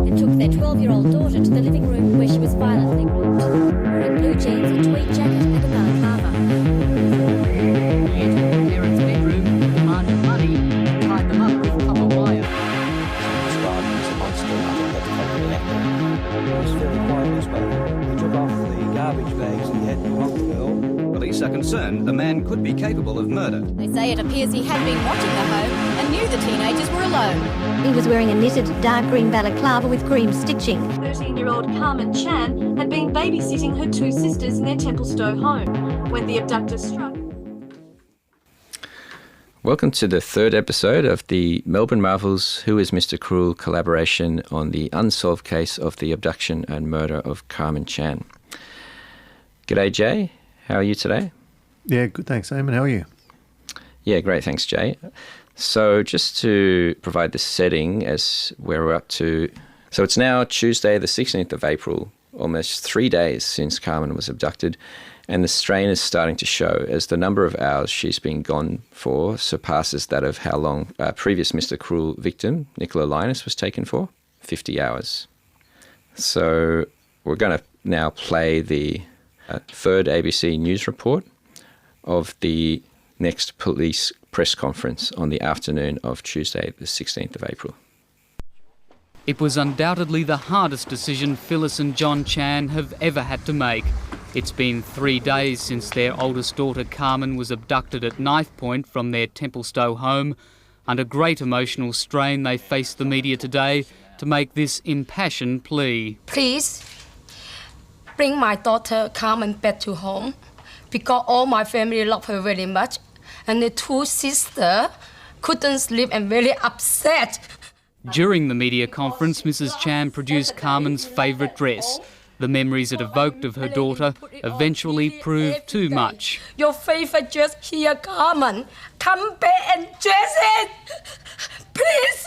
and took their 12-year-old daughter to the living room where she was violently raped. Wearing blue jeans, a tweed jacket and a balaclava. He entered the parents' bedroom, demanded money, and tied them up with copper wire. Described as a monster. I think that's probably accurate. He was very quietly spoken. He took off the garbage bags he had to hold the girl. Police are concerned the man could be capable of murder. They say it appears he had been watching the home and knew the teenagers were alone. He was wearing a knitted dark green balaclava with cream stitching. 13-year-old Karmein Chan had been babysitting her two sisters in their Templestowe home when the abductor struck. Welcome to the third episode of the Melbourne Marvel's Who is Mr. Cruel collaboration on the unsolved case of the abduction and murder of Karmein Chan. G'day, Jay. How are you today? Yeah, good, thanks, Eamon. How are you? Yeah, great, thanks, Jay. So just to provide the setting as where we're up to, so it's now Tuesday the 16th of April, almost 3 days since Karmein was abducted, and the strain is starting to show as the number of hours she's been gone for surpasses that of how long previous Mr. Cruel victim, Nicola Linus, was taken for, 50 hours. So we're going to now play the third ABC News report of the next police press conference on the afternoon of Tuesday, the 16th of April. It was undoubtedly the hardest decision Phyllis and John Chan have ever had to make. It's been 3 days since their oldest daughter Karmein was abducted at knife point from their Templestowe home. Under great emotional strain, they faced the media today to make this impassioned plea. Please bring my daughter Karmein back to home because all my family love her very much and the two sisters couldn't sleep and very upset. During the media conference, Mrs. Chan produced Karmein's favourite dress. The memories it evoked of her daughter eventually proved too much. Your favourite dress here, Karmein. Come back and dress it. Please,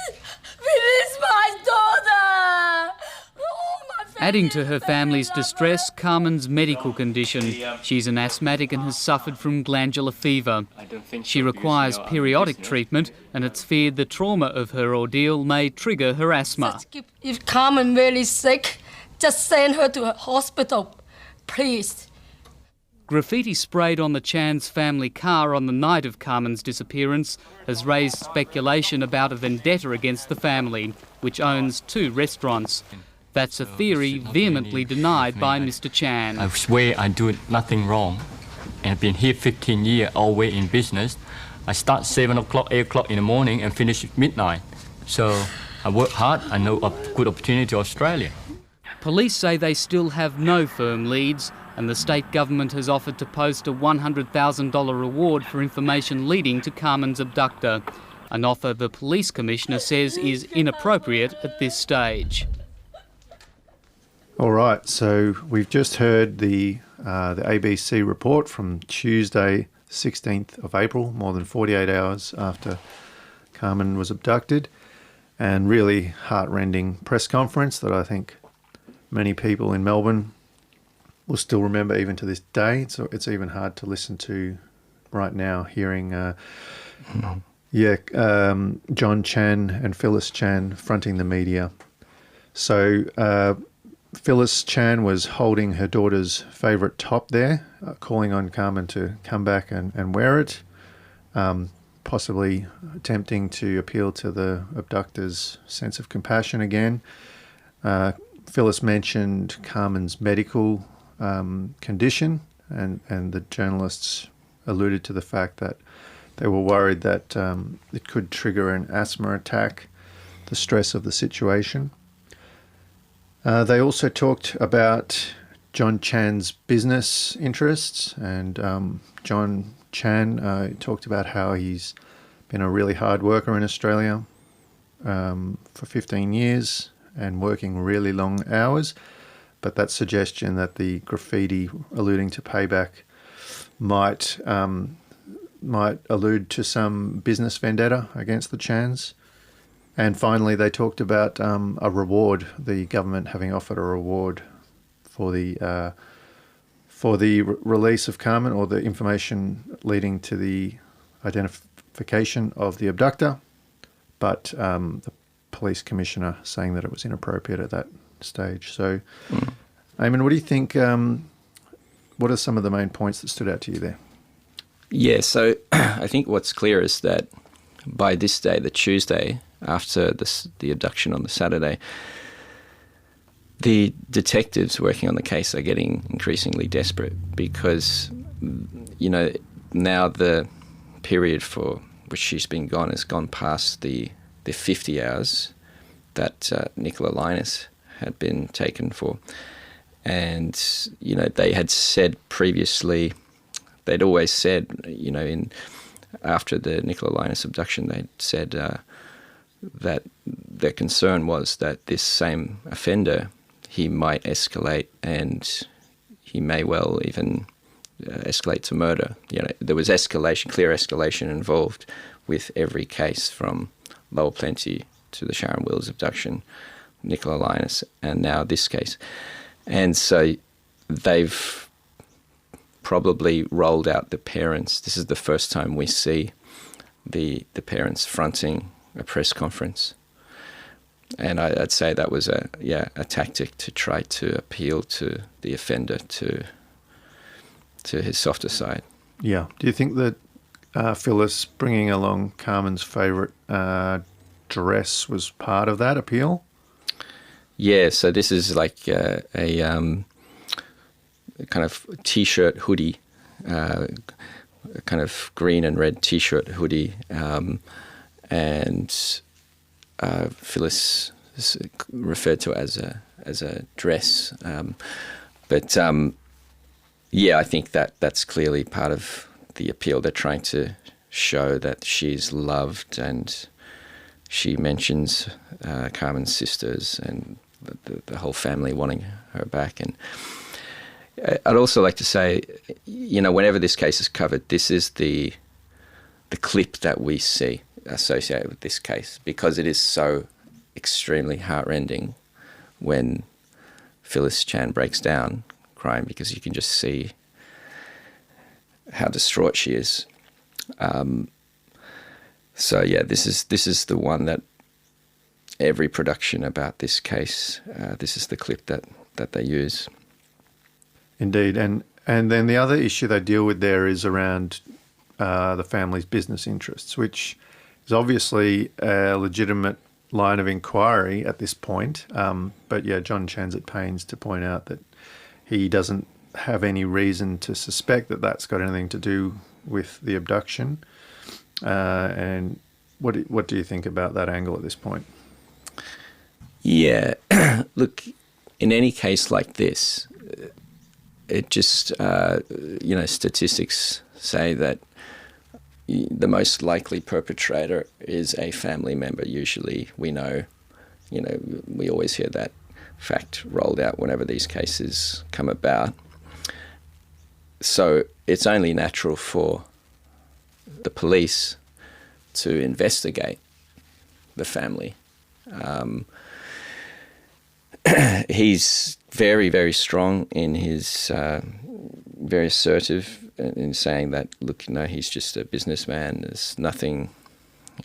release my daughter. Adding to her family's distress, Karmein's medical condition. She's an asthmatic and has suffered from glandular fever. She requires periodic treatment, and it's feared the trauma of her ordeal may trigger her asthma. If Karmein really sick, just send her to a hospital, please. Graffiti sprayed on the Chan's family car on the night of Karmein's disappearance has raised speculation about a vendetta against the family, which owns 2 restaurants. That's a theory vehemently denied by Mr. Chan. I swear I do nothing wrong. And I've been here 15 years, always in business. I start 7 o'clock, 8 o'clock in the morning and finish at midnight. So I work hard. I know a good opportunity to Australia. Police say they still have no firm leads, and the state government has offered to post a $100,000 reward for information leading to Karmein's abductor, an offer the police commissioner says is inappropriate at this stage. All right, so we've just heard the ABC report from Tuesday, 16th of April, more than 48 hours after Karmein was abducted, and really heart-rending press conference that I think many people in Melbourne will still remember even to this day. So it's even hard to listen to right now, hearing John Chan and Phyllis Chan fronting the media. So Phyllis Chan was holding her daughter's favourite top there, calling on Karmein to come back and wear it, possibly attempting to appeal to the abductor's sense of compassion again. Phyllis mentioned Karmein's medical condition, and the journalists alluded to the fact that they were worried that it could trigger an asthma attack, the stress of the situation. They also talked about John Chan's business interests, and John Chan talked about how he's been a really hard worker in Australia for 15 years and working really long hours. But that suggestion that the graffiti alluding to payback might allude to some business vendetta against the Chans. And finally, they talked about a reward, the government having offered a reward for the release of Karmein, or the information leading to the identification of the abductor. But the police commissioner saying that it was inappropriate at that stage. So, Eamon, what do you think, what are some of the main points that stood out to you there? Yeah, so I think what's clear is that by this day, the Tuesday, after the abduction on the Saturday, the detectives working on the case are getting increasingly desperate because, you know, now the period for which she's been gone has gone past the 50 hours that Nicola Linus had been taken for. And, you know, they had said previously, they'd always said, you know, after the Nicola Linus abduction, they'd said that their concern was that this same offender, he might escalate and he may well even escalate to murder. You know, there was escalation, clear escalation involved with every case from Lower Plenty to the Sharon Wills abduction, Nicola Linus, and now this case. And so they've probably rolled out the parents. This is the first time we see the parents fronting a press conference. And I'd say that was a tactic to try to appeal to the offender to his softer side. Yeah. Do you think that Phyllis bringing along Karmein's favourite dress was part of that appeal? Yeah, so this is like a kind of T-shirt hoodie, a kind of green and red T-shirt hoodie, and Phyllis is referred to as a dress. Yeah, I think that's clearly part of the appeal. They're trying to show that she's loved, and she mentions Karmein's sisters and the whole family wanting her back. And I'd also like to say, you know, whenever this case is covered, this is the clip that we see associated with this case, because it is so extremely heart-rending when Phyllis Chan breaks down crying, because you can just see how distraught she is. So yeah, this is the one that every production about this case, this is the clip that they use. Indeed, and then the other issue they deal with there is around the family's business interests, which is obviously a legitimate line of inquiry at this point. But yeah, John Chan's at pains to point out that he doesn't have any reason to suspect that that's got anything to do with the abduction. And what do you think about that angle at this point? Yeah, look, in any case like this, it just, you know, statistics say that the most likely perpetrator is a family member. Usually we know, you know, we always hear that fact rolled out whenever these cases come about. So it's only natural for the police to investigate the family. He's very, very strong in his, very assertive in saying that, look, you know, he's just a businessman. There's nothing,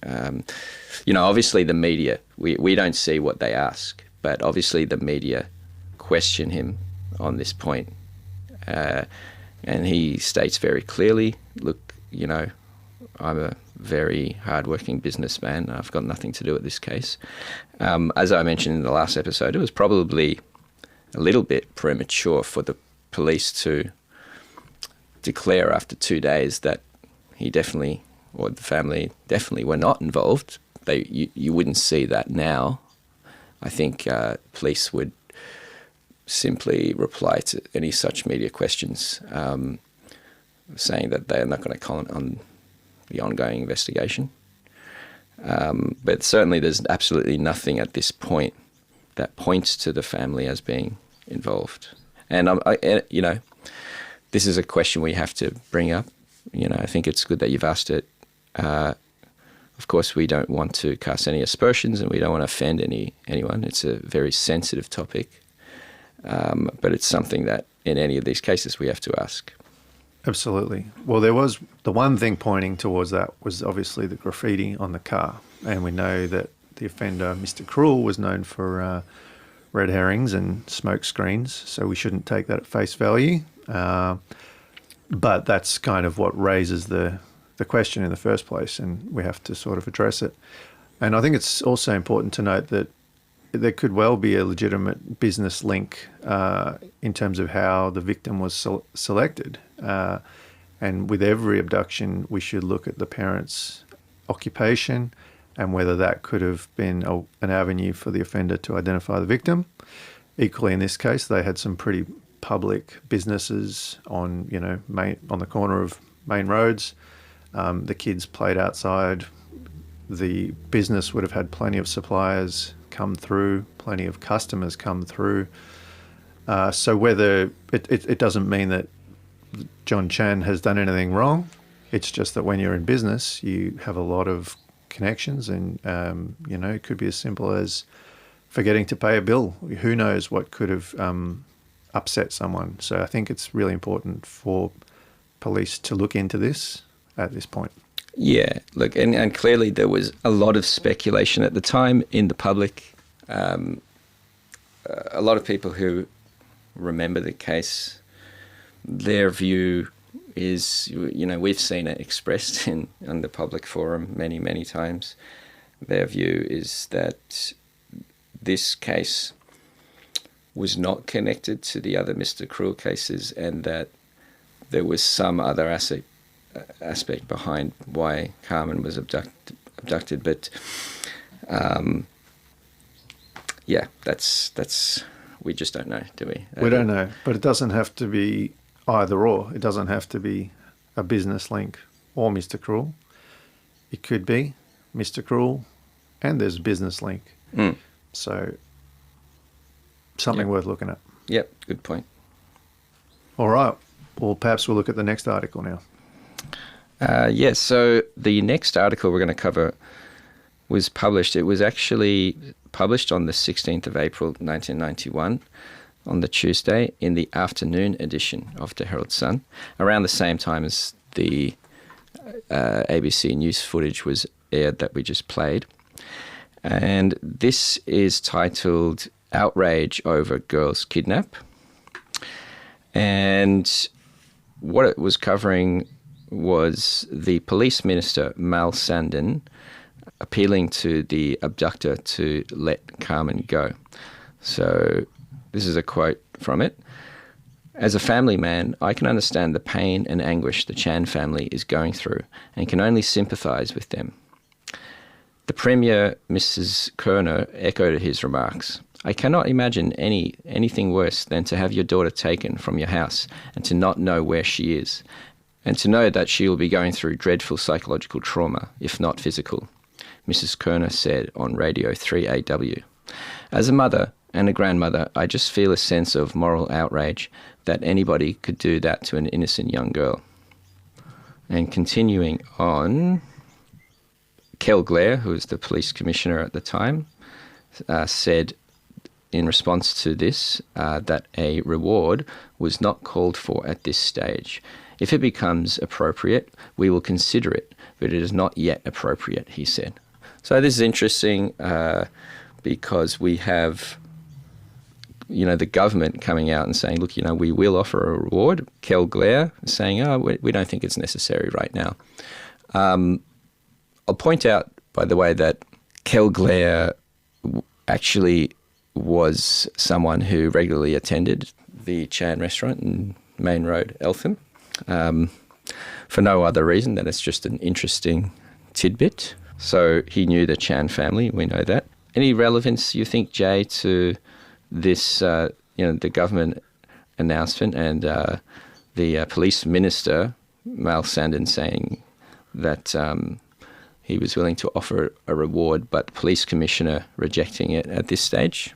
you know, obviously the media, we don't see what they ask, but obviously the media question him on this point. And he states very clearly, look, you know, I'm a very hardworking businessman. I've got nothing to do with this case. As I mentioned in the last episode, it was probably a little bit premature for the police to declare after 2 days that he definitely, or the family definitely were not involved. You wouldn't see that now. I think police would simply reply to any such media questions, saying that they are not going to comment on the ongoing investigation. But certainly there's absolutely nothing at this point that points to the family as being involved. And, you know, this is a question we have to bring up. You know, I think it's good that you've asked it. Of course, we don't want to cast any aspersions and we don't want to offend anyone. It's a very sensitive topic. But it's something that in any of these cases we have to ask. Absolutely. Well, there was the one thing pointing towards that was obviously the graffiti on the car. And we know that the offender, Mr. Cruel, was known for red herrings and smoke screens, so we shouldn't take that at face value. But that's kind of what raises the question in the first place, and we have to sort of address it. And I think it's also important to note that there could well be a legitimate business link in terms of how the victim was selected. And with every abduction, we should look at the parent's occupation and whether that could have been an avenue for the offender to identify the victim. Equally, in this case, they had some pretty public businesses on the corner of main roads. The kids played outside. The business would have had plenty of suppliers come through, plenty of customers come through. So whether it doesn't mean that John Chan has done anything wrong. It's just that when you're in business, you have a lot of connections, and it could be as simple as forgetting to pay a bill. Who knows what could have upset someone? So I think it's really important for police to look into this at this point. Yeah, look, and clearly there was a lot of speculation at the time in the public. A lot of people who remember the case, their view is, we've seen it expressed on the public forum many, many times. Their view is that this case was not connected to the other Mr. Cruel cases, and that there was some other aspect behind why Karmein was abducted. But that's we just don't know, do we? We don't know, but it doesn't have to be either or. It doesn't have to be a business link or Mr. Cruel. It could be Mr. Cruel and there's a business link. So something worth looking at. Yep, good point. All right. Well, perhaps we'll look at the next article now. Yes, so the next article we're going to cover was published. It was actually published on the 16th of April, 1991, on the Tuesday, in the afternoon edition of the Herald Sun, around the same time as the ABC News footage was aired that we just played. And this is titled Outrage Over Girls Kidnap. And what it was covering was the police minister, Mal Sandin, appealing to the abductor to let Karmein go. So this is a quote from it. As a family man, I can understand the pain and anguish the Chan family is going through and can only sympathise with them. The Premier, Mrs. Kerner, echoed his remarks. I cannot imagine anything worse than to have your daughter taken from your house and to not know where she is, and to know that she will be going through dreadful psychological trauma, if not physical, Mrs. Kerner said on Radio 3AW. As a mother and a grandmother, I just feel a sense of moral outrage that anybody could do that to an innocent young girl. And continuing on, Kel Blair, who was the police commissioner at the time, said in response to this that a reward was not called for at this stage. If it becomes appropriate, we will consider it, but it is not yet appropriate, he said. So this is interesting because we have, the government coming out and saying, look, we will offer a reward. Kel Blair saying, we don't think it's necessary right now. I'll point out, by the way, that Kel Blair actually was someone who regularly attended the Chan restaurant in Main Road, Eltham, for no other reason than it's just an interesting tidbit. So he knew the Chan family, we know that. Any relevance, you think, Jay, to this, the government announcement and the police minister, Mal Sandin, saying that he was willing to offer a reward, but the police commissioner rejecting it at this stage?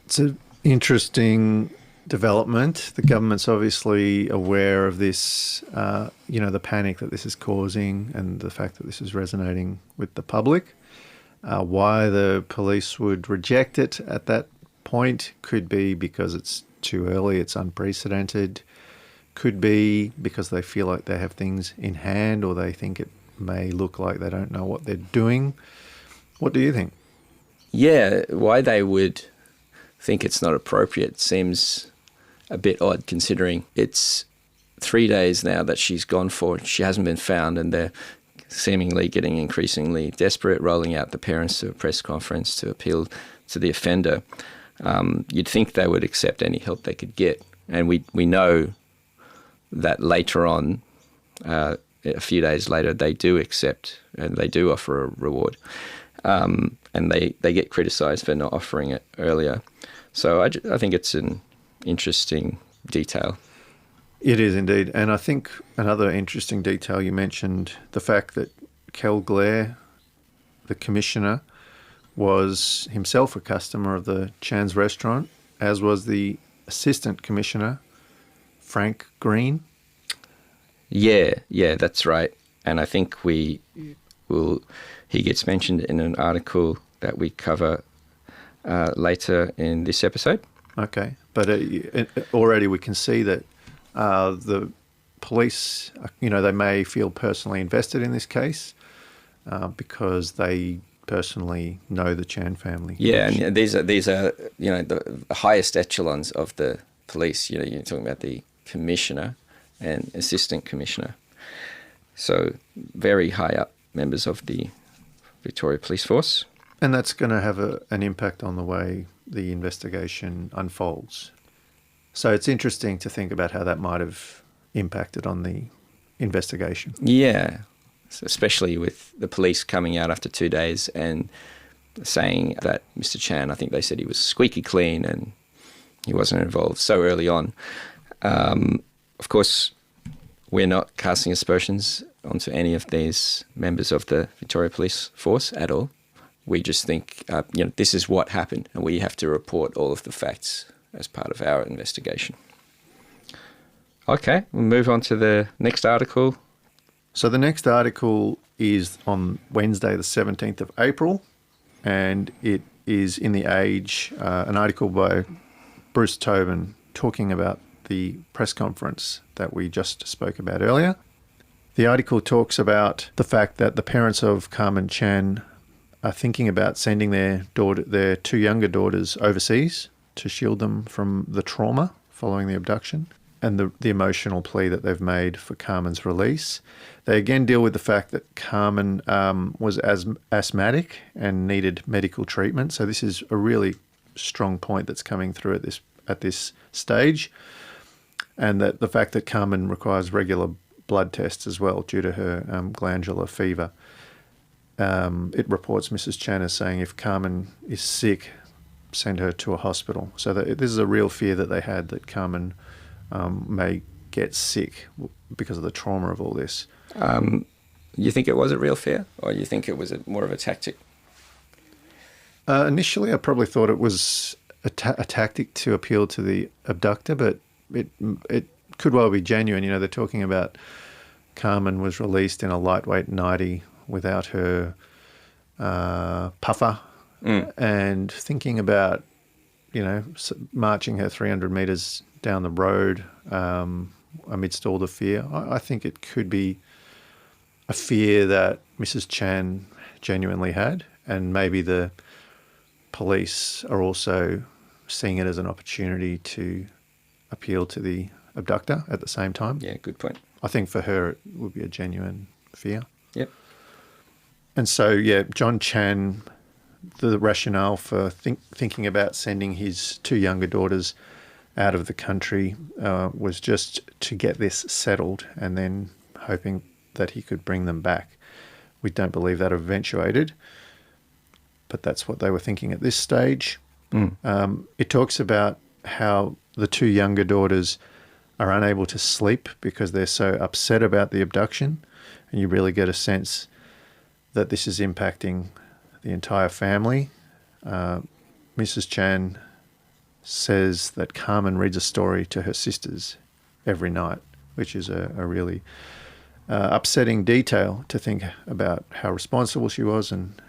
It's an interesting development. The government's obviously aware of this, the panic that this is causing and the fact that this is resonating with the public. Why the police would reject it at that point could be because it's too early, it's unprecedented. Could be because they feel like they have things in hand, or they think it may look like they don't know what they're doing. What do you think? Yeah, why they would think it's not appropriate seems a bit odd, considering it's 3 days now that she's gone for. She hasn't been found, and they're seemingly getting increasingly desperate, rolling out the parents to a press conference to appeal to the offender. You'd think they would accept any help they could get. And we know that later on, a few days later, they do accept and they do offer a reward. And they get criticised for not offering it earlier. So I think it's an interesting detail. It is indeed. And I think another interesting detail, you mentioned the fact that Kel Blair, the commissioner, was himself a customer of the Chan's restaurant, as was the assistant commissioner, Frank Green. Yeah, that's right. And I think he gets mentioned in an article that we cover later in this episode. Okay. But already we can see that the police, they may feel personally invested in this case because they personally know the Chan family. Yeah, and these are the highest echelons of the police. You're talking about the commissioner and assistant commissioner. So very high up members of the Victoria Police Force. And that's going to have an impact on the way the investigation unfolds. So it's interesting to think about how that might have impacted on the investigation. Yeah, especially with the police coming out after 2 days and saying that Mr. Chan, I think they said he was squeaky clean and he wasn't involved so early on. Of course, we're not casting aspersions onto any of these members of the Victoria Police Force at all. We just think, this is what happened, and we have to report all of the facts as part of our investigation. Okay, we'll move on to the next article. So the next article is on Wednesday, the 17th of April, and it is in The Age, an article by Bruce Tobin talking about the press conference that we just spoke about earlier. The article talks about the fact that the parents of Karmein Chan are thinking about sending their 2 younger daughters overseas to shield them from the trauma following the abduction and the emotional plea that they've made for Karmein's release. They again deal with the fact that Karmein was asthmatic and needed medical treatment. So this is a really strong point that's coming through at this stage, and that the fact that Karmein requires regular blood tests as well due to her glandular fever. It reports Mrs. Chan as saying if Karmein is sick, send her to a hospital. So this is a real fear that they had, that Karmein may get sick because of the trauma of all this. You think it was a real fear, or you think it was more of a tactic? Initially, I probably thought it was a tactic to appeal to the abductor, but it could well be genuine. They're talking about Karmein was released in a lightweight nightie without her puffer, and thinking about, marching her 300 metres down the road amidst all the fear. I think it could be a fear that Mrs. Chan genuinely had, and maybe the police are also seeing it as an opportunity to appeal to the abductor at the same time. Yeah, good point. I think for her it would be a genuine fear. Yep. And so, John Chan, the rationale for thinking about sending his 2 younger daughters out of the country was just to get this settled and then hoping that he could bring them back. We don't believe that eventuated, but that's what they were thinking at this stage. It talks about how the 2 younger daughters are unable to sleep because they're so upset about the abduction, and you really get a sense that this is impacting the entire family. Mrs. Chan says that Karmein reads a story to her sisters every night, which is a really upsetting detail to think about how responsible she was and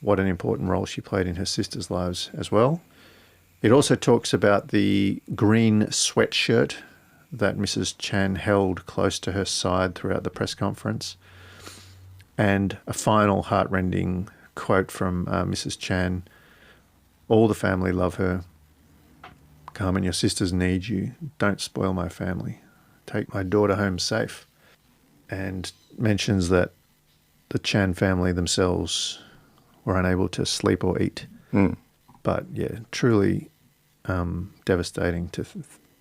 what an important role she played in her sisters' lives as well. It also talks about the green sweatshirt that Mrs. Chan held close to her side throughout the press conference. And a final heart-rending quote from Mrs. Chan. All the family love her. Karmein, your sisters need you. Don't spoil my family. Take my daughter home safe. And mentions that the Chan family themselves were unable to sleep or eat. But yeah, truly devastating to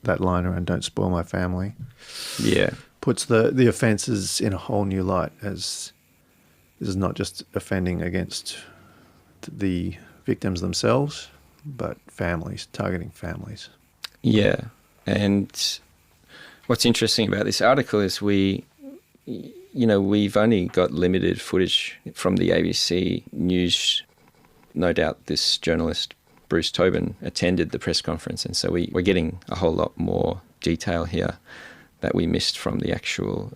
that line around "don't spoil my family." Yeah. Puts the offences in a whole new light, as this is not just offending against the victims themselves, but families, targeting families. Yeah. And what's interesting about this article is we've only got limited footage from the ABC News. No doubt this journalist, Bruce Tobin, attended the press conference, and so we're getting a whole lot more detail here that we missed from the actual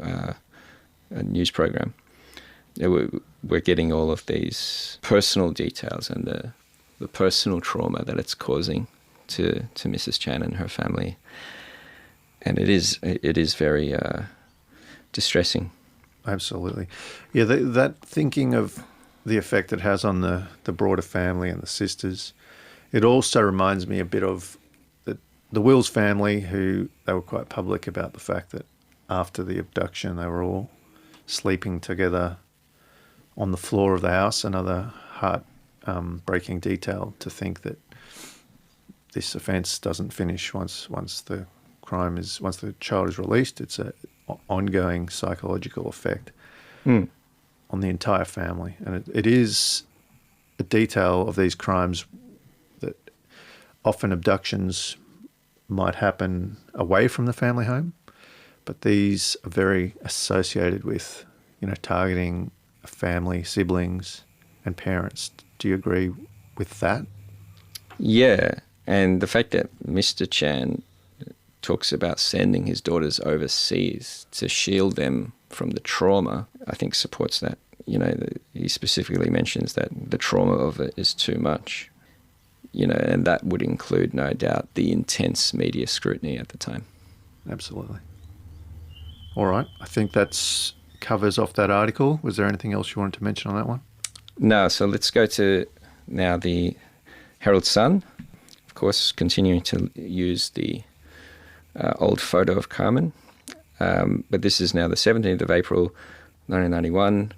news program. We're getting all of these personal details and the personal trauma that it's causing to Mrs. Chan and her family. And it is very distressing. Absolutely. Yeah, that thinking of the effect it has on the broader family and the sisters, it also reminds me a bit of the Wills family, who they were quite public about the fact that after the abduction they were all sleeping together on the floor of the house. Another heart-breaking detail to think that this offence doesn't finish once the child is released. It's an ongoing psychological effect on the entire family. And it is a detail of these crimes that often abductions might happen away from the family home, but these are very associated with, targeting a family, siblings and parents. Do you agree with that? Yeah, and the fact that Mr. Chan talks about sending his daughters overseas to shield them from the trauma, I think supports that. He specifically mentions that the trauma of it is too much, and that would include, no doubt, the intense media scrutiny at the time. Absolutely. All right. I think that covers off that article. Was there anything else you wanted to mention on that one? No, so let's go to now the Herald Sun. Of course, continuing to use the old photo of Karmein. But this is now the 17th of April, 1991.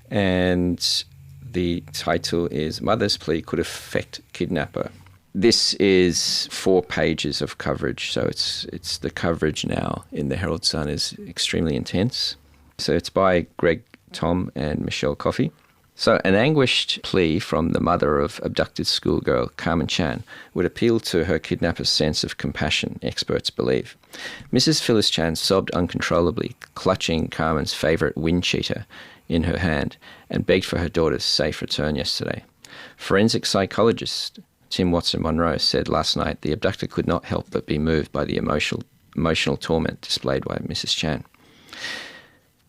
And the title is "Mother's Plea Could Affect Kidnapper." This is 4 pages of coverage, so it's the coverage now in the Herald Sun is extremely intense. So it's by Greg Tom and Michelle Coffey. So an anguished plea from the mother of abducted schoolgirl Karmein Chan would appeal to her kidnapper's sense of compassion, experts believe. Mrs. Phyllis Chan sobbed uncontrollably, clutching Karmein's favourite wind cheater in her hand, and begged for her daughter's safe return yesterday. Forensic psychologist Tim Watson-Monroe said last night the abductor could not help but be moved by the emotional torment displayed by Mrs. Chan.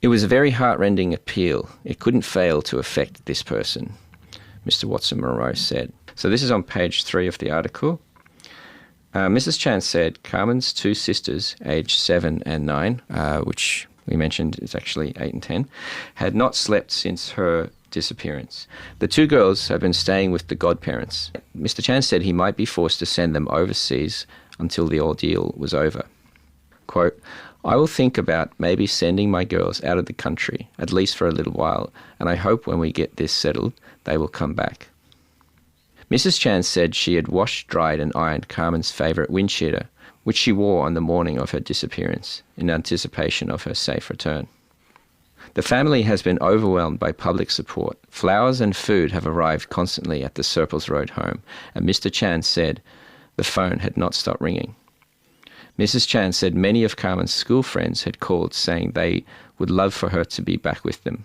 It was a very heart-rending appeal. It couldn't fail to affect this person, Mr. Watson-Monroe said. So this is on page 3 of the article. Mrs. Chan said Karmein's 2 sisters, aged 7 and 9, which we mentioned is actually 8 and 10, had not slept since her disappearance. The 2 girls have been staying with the godparents. Mr. Chan said he might be forced to send them overseas until the ordeal was over. Quote, "I will think about maybe sending my girls out of the country, at least for a little while, and I hope when we get this settled, they will come back." Mrs. Chan said she had washed, dried and ironed Karmein's favourite wind cheater, which she wore on the morning of her disappearance, in anticipation of her safe return. The family has been overwhelmed by public support. Flowers and food have arrived constantly at the Serpils Road home, and Mr. Chan said the phone had not stopped ringing. Mrs. Chan said many of Karmein's school friends had called saying they would love for her to be back with them.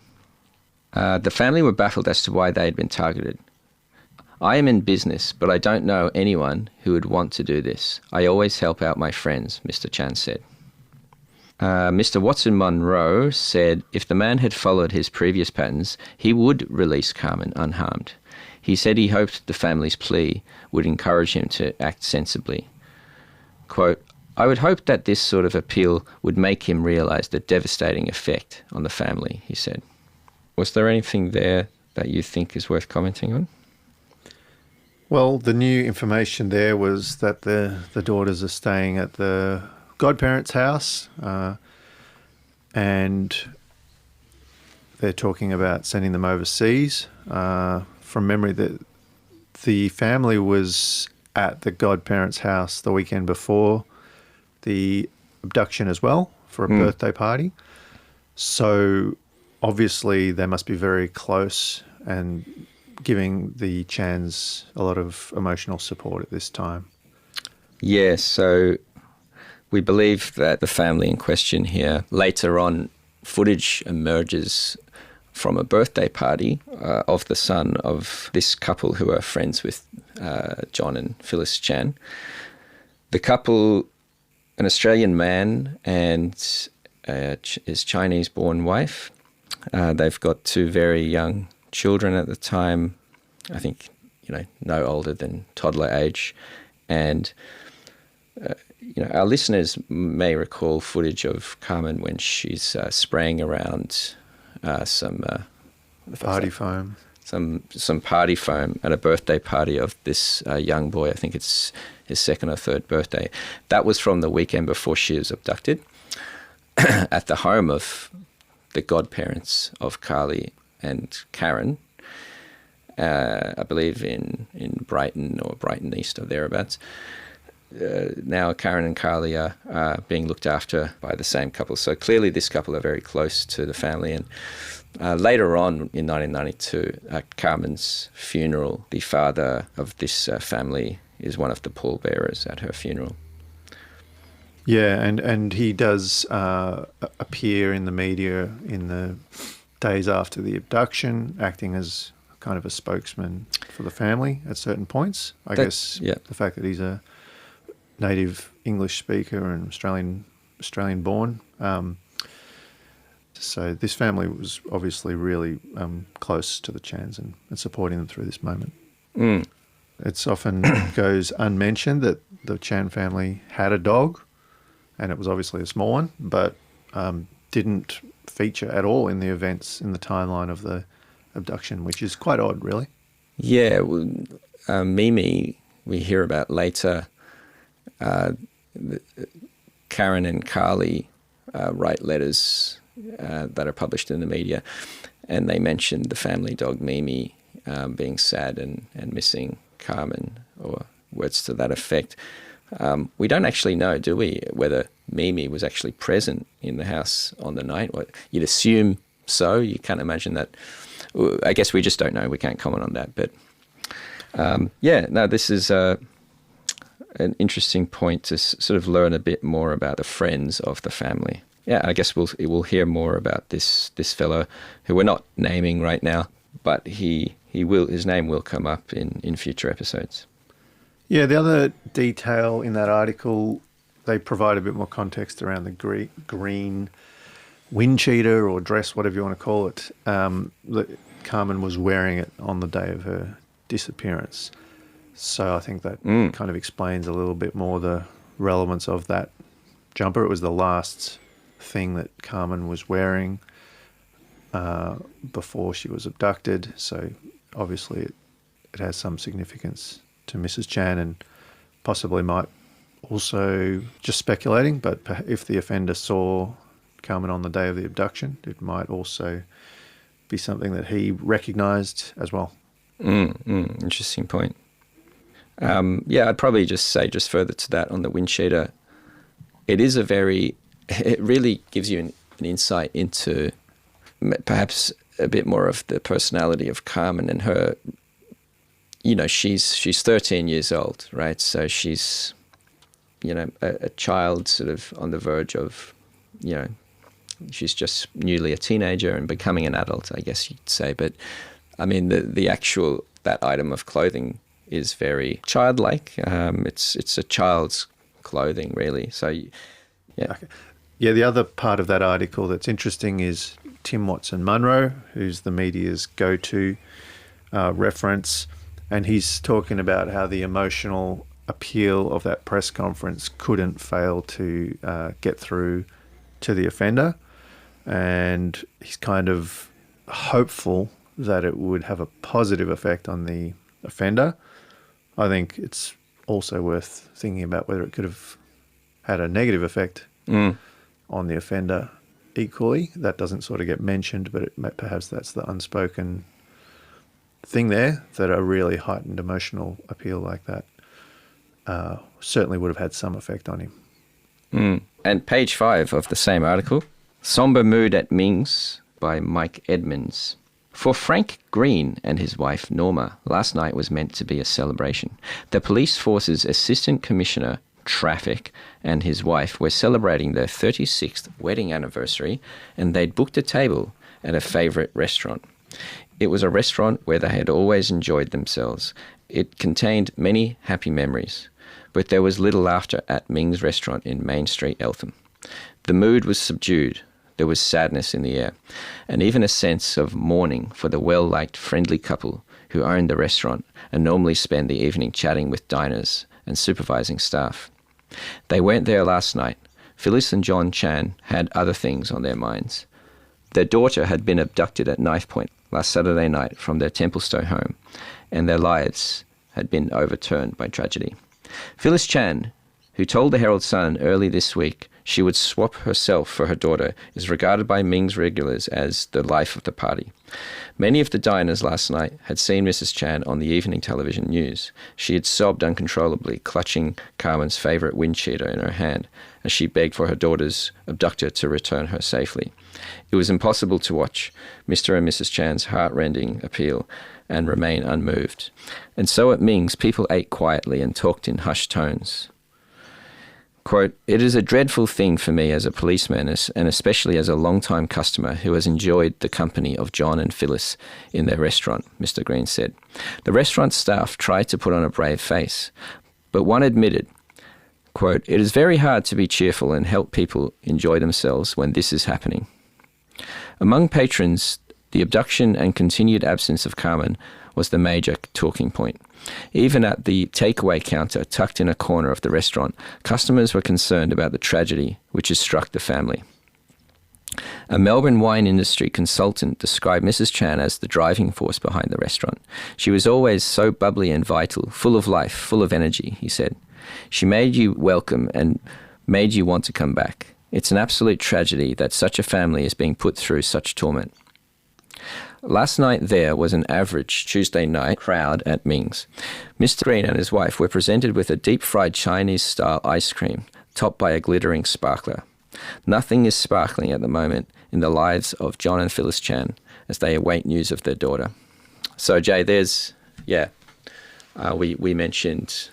The family were baffled as to why they had been targeted. "I am in business, but I don't know anyone who would want to do this. I always help out my friends," Mr. Chan said. Mr. Watson-Monroe said if the man had followed his previous patterns, he would release Karmein unharmed. He said he hoped the family's plea would encourage him to act sensibly. Quote, "I would hope that this sort of appeal would make him realise the devastating effect on the family," he said. Was there anything there that you think is worth commenting on? Well, the new information there was that the daughters are staying at the godparents' house, and they're talking about sending them overseas. From memory, the family was at the godparents' house the weekend before the abduction as well for a birthday party. So obviously they must be very close and giving the Chans a lot of emotional support at this time. Yeah, so we believe that the family in question here, later on, footage emerges from a birthday party of the son of this couple who are friends with John and Phyllis Chan. The couple, an Australian man and his Chinese-born wife. They've got two very young children at the time, I think, no older than toddler age. And, our listeners may recall footage of Karmein when she's spraying around some Party foam. Some party foam at a birthday party of this young boy. I think it's his second or third birthday. That was from the weekend before she was abducted at the home of the godparents of Carly and Karen, I believe in Brighton or Brighton East or thereabouts. Now Karen and Carly are being looked after by the same couple. So clearly this couple are very close to the family. And later on in 1992, at Carmen's funeral, the father of this family is one of the pallbearers at her funeral. Yeah, and he does appear in the media in the days after the abduction, acting as kind of a spokesman for the family at certain points. I guess the fact that he's a native English speaker and Australian born. So this family was obviously really close to the Chans and supporting them through this moment. It's often goes unmentioned that the Chan family had a dog, and it was obviously a small one, but didn't feature at all in the events in the timeline of the abduction, which is quite odd, really. Yeah, Mimi, we hear about later. Karen and Carly write letters that are published in the media, and they mentioned the family dog Mimi being sad and missing Karmein, or words to that effect. We don't actually know, do we, whether Mimi was actually present in the house on the night? You'd assume so. You can't imagine that. I guess we just don't know. We can't comment on that. But this is an interesting point to sort of learn a bit more about the friends of the family. Yeah, I guess we'll hear more about this fellow who we're not naming right now, but his name will come up in future episodes. Yeah, the other detail in that article, they provide a bit more context around the green wind cheater or dress, whatever you want to call it, that Karmein was wearing it on the day of her disappearance. So I think that kind of explains a little bit more the relevance of that jumper. It was the last thing that Karmein was wearing before she was abducted. So obviously it has some significance to Mrs. Chan, and possibly might also, just speculating, but if the offender saw Karmein on the day of the abduction, it might also be something that he recognised as well. Interesting point. I'd probably just say, just further to that on the wind cheater, it really gives you an insight into perhaps a bit more of the personality of Karmein and her. She's 13 years old, right? So she's, a child sort of on the verge of, she's just newly a teenager and becoming an adult, I guess you'd say. But I mean, that item of clothing is very childlike. It's a child's clothing, really. So, yeah. Okay. Yeah, the other part of that article that's interesting is Tim Watson-Munro, who's the media's go-to reference, and he's talking about how the emotional appeal of that press conference couldn't fail to get through to the offender. And he's kind of hopeful that it would have a positive effect on the offender. I think it's also worth thinking about whether it could have had a negative effect on the offender equally. That doesn't sort of get mentioned, but perhaps that's the unspoken thing there, that a really heightened emotional appeal like that certainly would have had some effect on him. And page 5 of the same article, Somber Mood at Ming's by Mike Edmonds. For Frank Green and his wife Norma, last night was meant to be a celebration. The police force's Assistant Commissioner, Traffic, and his wife were celebrating their 36th wedding anniversary, and they'd booked a table at a favourite restaurant. It was a restaurant where they had always enjoyed themselves. It contained many happy memories, but there was little laughter at Ming's restaurant in Main Street, Eltham. The mood was subdued. There was sadness in the air, and even a sense of mourning for the well-liked friendly couple who owned the restaurant and normally spend the evening chatting with diners and supervising staff. They weren't there last night. Phyllis and John Chan had other things on their minds. Their daughter had been abducted at knife point last Saturday night from their Templestowe home, and their lives had been overturned by tragedy. Phyllis Chan, who told the Herald Sun early this week she would swap herself for her daughter, is regarded by Ming's regulars as the life of the party. Many of the diners last night had seen Mrs. Chan on the evening television news. She had sobbed uncontrollably, clutching Carmen's favourite wind cheater in her hand as she begged for her daughter's abductor to return her safely. It was impossible to watch Mr. and Mrs. Chan's heart-rending appeal and remain unmoved. And so at Ming's, people ate quietly and talked in hushed tones. Quote, "It is a dreadful thing for me as a policeman, and especially as a long-time customer who has enjoyed the company of John and Phyllis in their restaurant," Mr. Green said. The restaurant staff tried to put on a brave face, but one admitted, quote, "It is very hard to be cheerful and help people enjoy themselves when this is happening." Among patrons, the abduction and continued absence of Karmein was the major talking point. Even at the takeaway counter tucked in a corner of the restaurant, customers were concerned about the tragedy which has struck the family. A Melbourne wine industry consultant described Mrs. Chan as the driving force behind the restaurant. "She was always so bubbly and vital, full of life, full of energy," he said. "She made you welcome and made you want to come back. It's an absolute tragedy that such a family is being put through such torment." Last night there was an average Tuesday night crowd at Ming's. Mr. Green and his wife were presented with a deep-fried Chinese-style ice cream topped by a glittering sparkler. Nothing is sparkling at the moment in the lives of John and Phyllis Chan as they await news of their daughter. So, Jay, we mentioned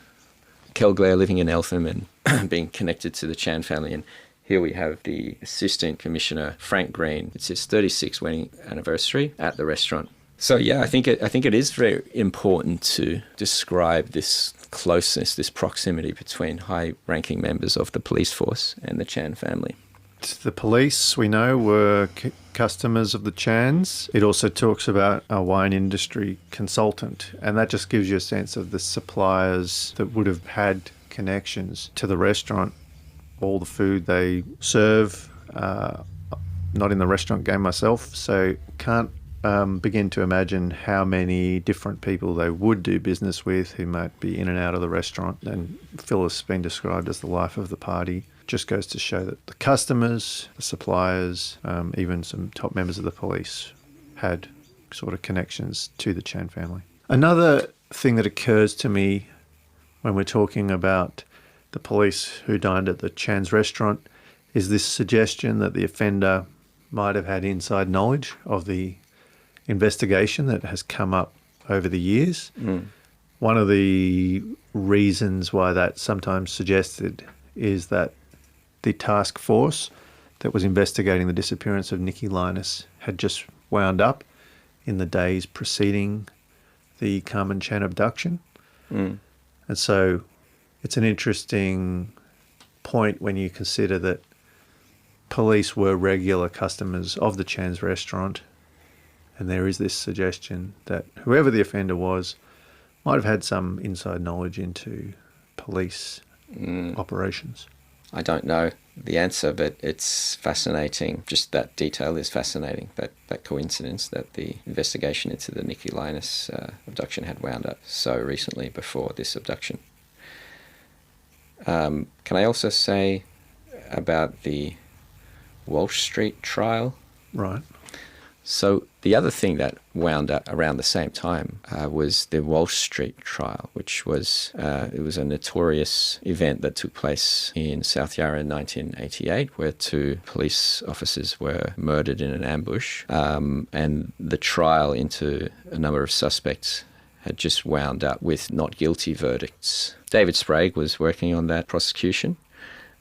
Kelglare living in Eltham and being connected to the Chan family, and here we have the Assistant Commissioner, Frank Green. It's his 36th wedding anniversary at the restaurant. So, yeah, I think it is very important to describe this closeness, this proximity between high-ranking members of the police force and the Chan family. The police, we know, were customers of the Chans. It also talks about a wine industry consultant, and that just gives you a sense of the suppliers that would have had connections to the restaurant. All the food they serve, not in the restaurant game myself, so can't begin to imagine how many different people they would do business with who might be in and out of the restaurant. And Phyllis has been described as the life of the party. Just goes to show that the customers, the suppliers, even some top members of the police had sort of connections to the Chan family. Another thing that occurs to me when we're talking about the police who dined at the Chan's restaurant is this suggestion that the offender might have had inside knowledge of the investigation that has come up over the years. One of the reasons why that's sometimes suggested is that the task force that was investigating the disappearance of Nikki Linus had just wound up in the days preceding the Karmein Chan abduction. And so it's an interesting point when you consider that police were regular customers of the Chan's restaurant, and there is this suggestion that whoever the offender was might have had some inside knowledge into police operations. I don't know the answer, but it's fascinating. Just that detail is fascinating, that coincidence that the investigation into the Nikki Linus abduction had wound up so recently before this abduction. Can I also say about the Walsh Street trial? Right. So the other thing that wound up around the same time was the Walsh Street trial, which was it was a notorious event that took place in South Yarra in 1988, where 2 police officers were murdered in an ambush, and the trial into a number of suspects had just wound up with not guilty verdicts. David Sprague was working on that prosecution.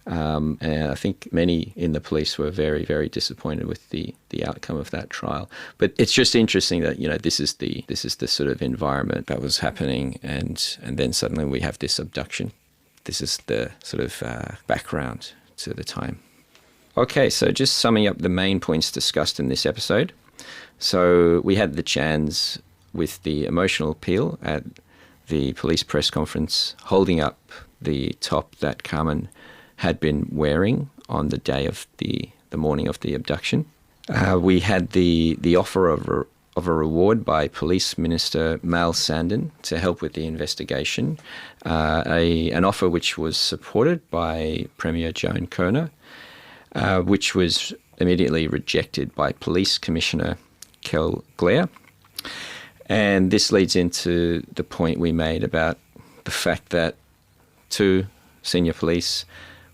And I think many in the police were very, very disappointed with the outcome of that trial. But it's just interesting that, you know, this is the sort of environment that was happening, and then suddenly we have this abduction. This is the sort of background to the time. Okay, so just summing up the main points discussed in this episode. So we had the Chans with the emotional appeal at the police press conference, holding up the top that Karmein had been wearing on the day of the morning of the abduction. We had the offer of a reward by Police Minister Mal Sandon to help with the investigation, an offer which was supported by Premier Joan Kirner, which was immediately rejected by Police Commissioner Kel Blair. And this leads into the point we made about the fact that 2 senior police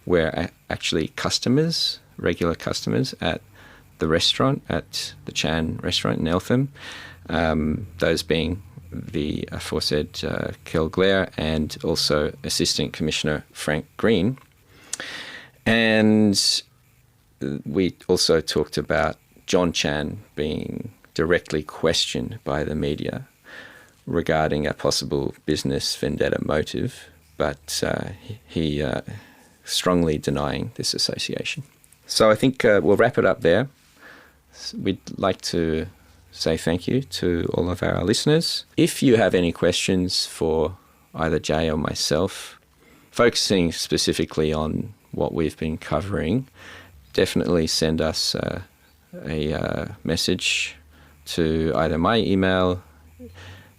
were actually customers, regular customers at the restaurant, at the Chan restaurant in Eltham, those being the aforesaid Kel Blair and also Assistant Commissioner Frank Green. And we also talked about John Chan being directly questioned by the media regarding a possible business vendetta motive, but he strongly denying this association. So I think we'll wrap it up there. We'd like to say thank you to all of our listeners. If you have any questions for either Jay or myself, focusing specifically on what we've been covering, definitely send us a message to either my email,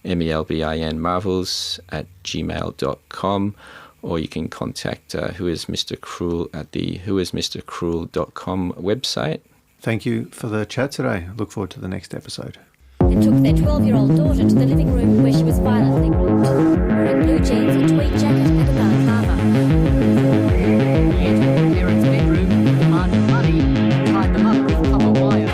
melbinmarvels@gmail.com, or you can contact Who Is Mr. Cruel at the whoismrcruel.com website. Thank you for the chat today. Look forward to the next episode. They took their 12-year-old daughter to the living room where she was violently raped, wearing blue jeans, a tweed jacket and a balaclava. He entered the parents' bedroom, demanded money, and tied them up with copper wire.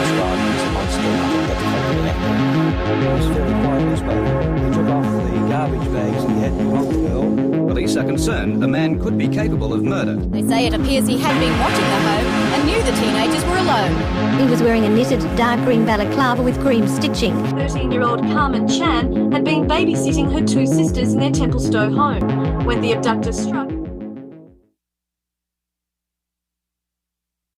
Described as a monster, I think that's probably an actor. He was very quietly spoken. He took off the garbage bags he had with the girl. Police are concerned the man could be capable of murder. They say it appears he had been watching the home and knew the teenagers were alone. He was wearing a knitted dark green balaclava with cream stitching. 13-year-old Karmein Chan had been babysitting her 2 sisters in their Templestowe home when the abductor struck.